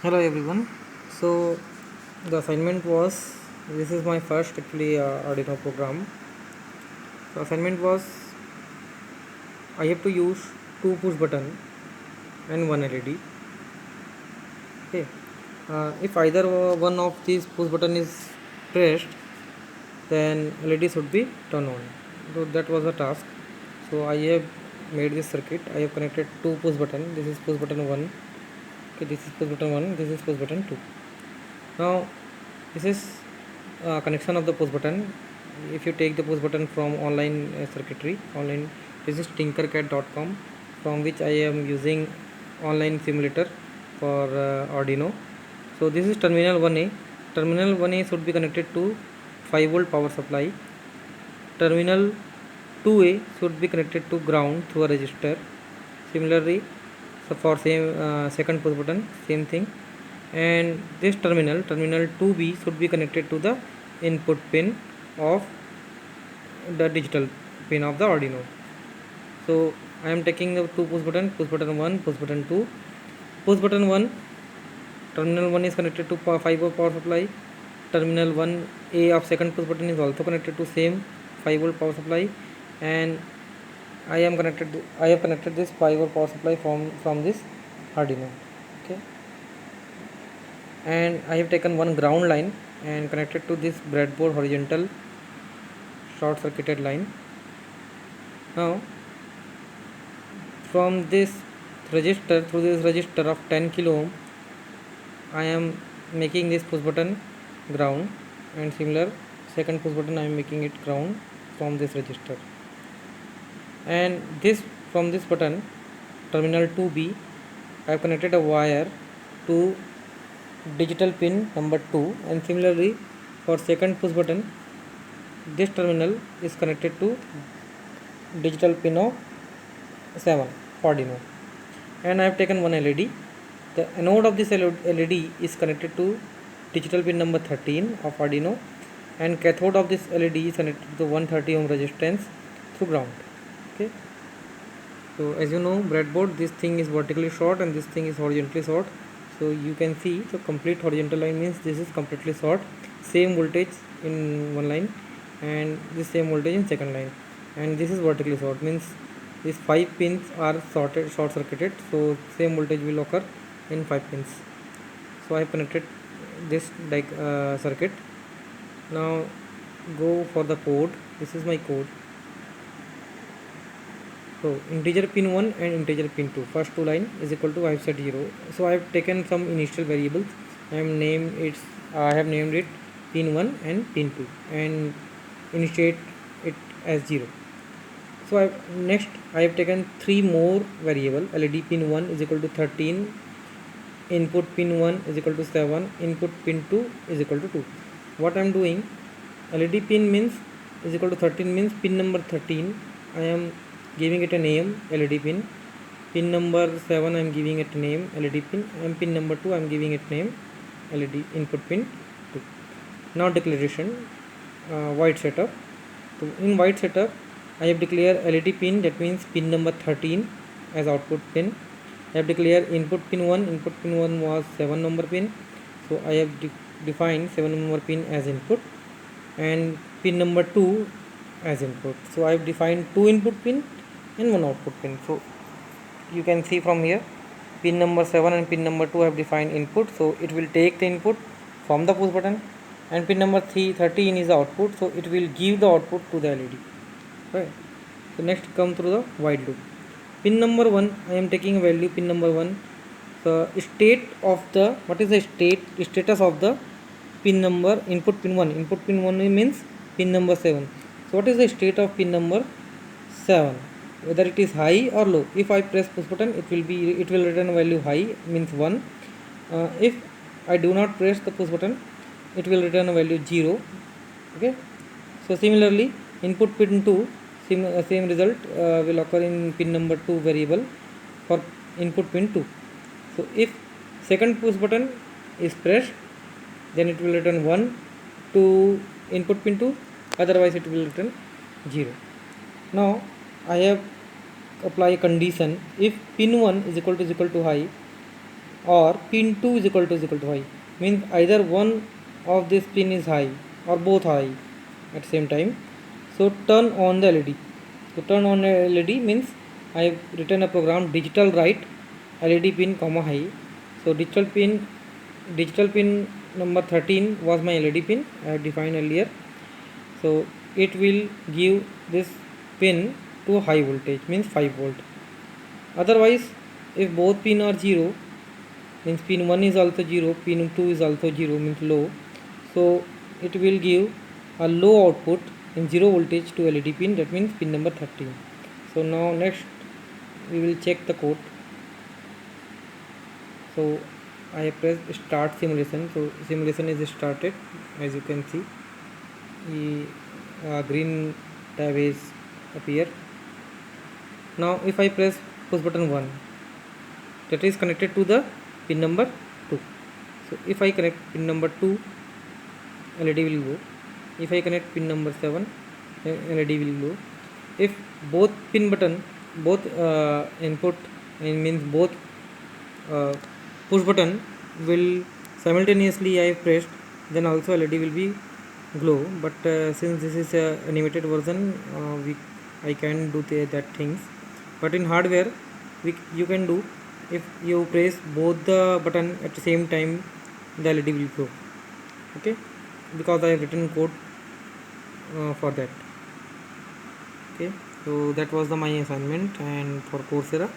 Hello everyone. So the assignment was, this is my first actually Arduino program. So assignment was, I have to use two push button and one LED. Okay. If either one of these push button is pressed, then LED should be turned on. So that was the task. So I have made this circuit. I have connected two push button. This is push button 1. Okay, this is push button 1. This is push button 2. Now this is connection of the push button. If you take the push button from online circuitry, online, this is tinkercad.com, from which I am using online simulator for Arduino. So this is terminal 1A. Terminal 1A should be connected to 5 volt power supply. Terminal 2A should be connected to ground through a resistor. Similarly, so for same second push button, same thing. And this terminal 2B should be connected to the input pin of the digital pin of the Arduino. So I am taking the two push button 1, push button 2. Push button 1, terminal 1 is connected to 5 volt power supply. Terminal 1A of second push button is also connected to same 5 volt power supply, and I have connected this 5 volt power supply from this Arduino. Okay, and I have taken one ground line and connected to this breadboard horizontal short circuited line. Now from this register, through this register of 10 kilo ohm, I am making this push button ground, and similar second push button I am making it ground from this register. And this, from this button, terminal 2B, I have connected a wire to digital pin number 2, and similarly for second push button, this terminal is connected to digital pin of 7 Arduino. And I have taken one LED. The anode of this LED is connected to digital pin number 13 of Arduino, and cathode of this LED is connected to the 130 ohm resistance through ground. Okay, so as you know, breadboard, this thing is vertically short and this thing is horizontally short. So you can see the complete horizontal line means this is completely short, same voltage in one line and this same voltage in second line, and this is vertically short means these 5 pins are short circuited, so same voltage will occur in 5 pins. So I have connected this circuit. Now go for the code. This is my code. So integer pin 1 and integer pin 2, first two line is equal to, I have set 0. So I have taken some initial variables. I have named it pin 1 and pin 2 and initiate it as 0. So next I have taken 3 more variable. LED pin 1 is equal to 13, input pin 1 is equal to 7, input pin 2 is equal to 2. What I am doing, LED pin means is equal to 13 means pin number 13 I am giving it a name LED pin. Pin number 7 I am giving it name LED pin, and pin number 2 I am giving it name LED input pin 2. Now declaration, void setup. So in void setup I have declared LED pin, that means pin number 13 as output pin. I have declared input pin 1. Input pin 1 was 7 number pin, so I have defined 7 number pin as input and pin number 2 as input. So I have defined 2 input pin and 1 output pin. So you can see from here, pin number 7 and pin number 2 have defined input, so it will take the input from the push button, and pin number 13 is the output, so it will give the output to the LED. Right. So next come through the while loop. Pin number 1 I am taking a value pin number 1. The state of the, what is the status of the pin number input pin 1. Input pin 1 means pin number 7. So what is the state of pin number 7, whether it is high or low. If I press push button, it will return a value high, means 1. If I do not press the push button, it will return a value 0. Okay, so similarly input pin 2, same result will occur in pin number 2 variable for input pin 2. So if second push button is pressed, then it will return 1 to input pin 2, otherwise it will return 0. Now I have apply a condition. If pin 1 is equal to high, or pin 2 is equal to high, means either one of this pin is high or both high at same time. So turn on the LED. To turn on a LED means I have written a program digital write LED pin comma high. So digital pin number 13 was my LED pin I had defined earlier. So it will give this pin to high voltage, means 5 volt. Otherwise, if both pin are 0, means pin 1 is also 0, pin 2 is also 0, means low. So it will give a low output in 0 voltage to LED pin, that means pin number 13. So now next we will check the code. So I have pressed start simulation. So simulation is started, as you can see. The green tab is appear. Now if I press push button 1, that is connected to the pin number 2. So if I connect pin number 2, LED will go. If I connect pin number 7, LED will go. If both pin button, both input, means both uh, push button will simultaneously I have pressed, then also LED will be glow. But since this is a animated version, I can do that things. But in hardware, you can do, if you press both the button at the same time, the LED will glow. Okay, because I have written code for that. Okay, so that was my assignment and for Coursera.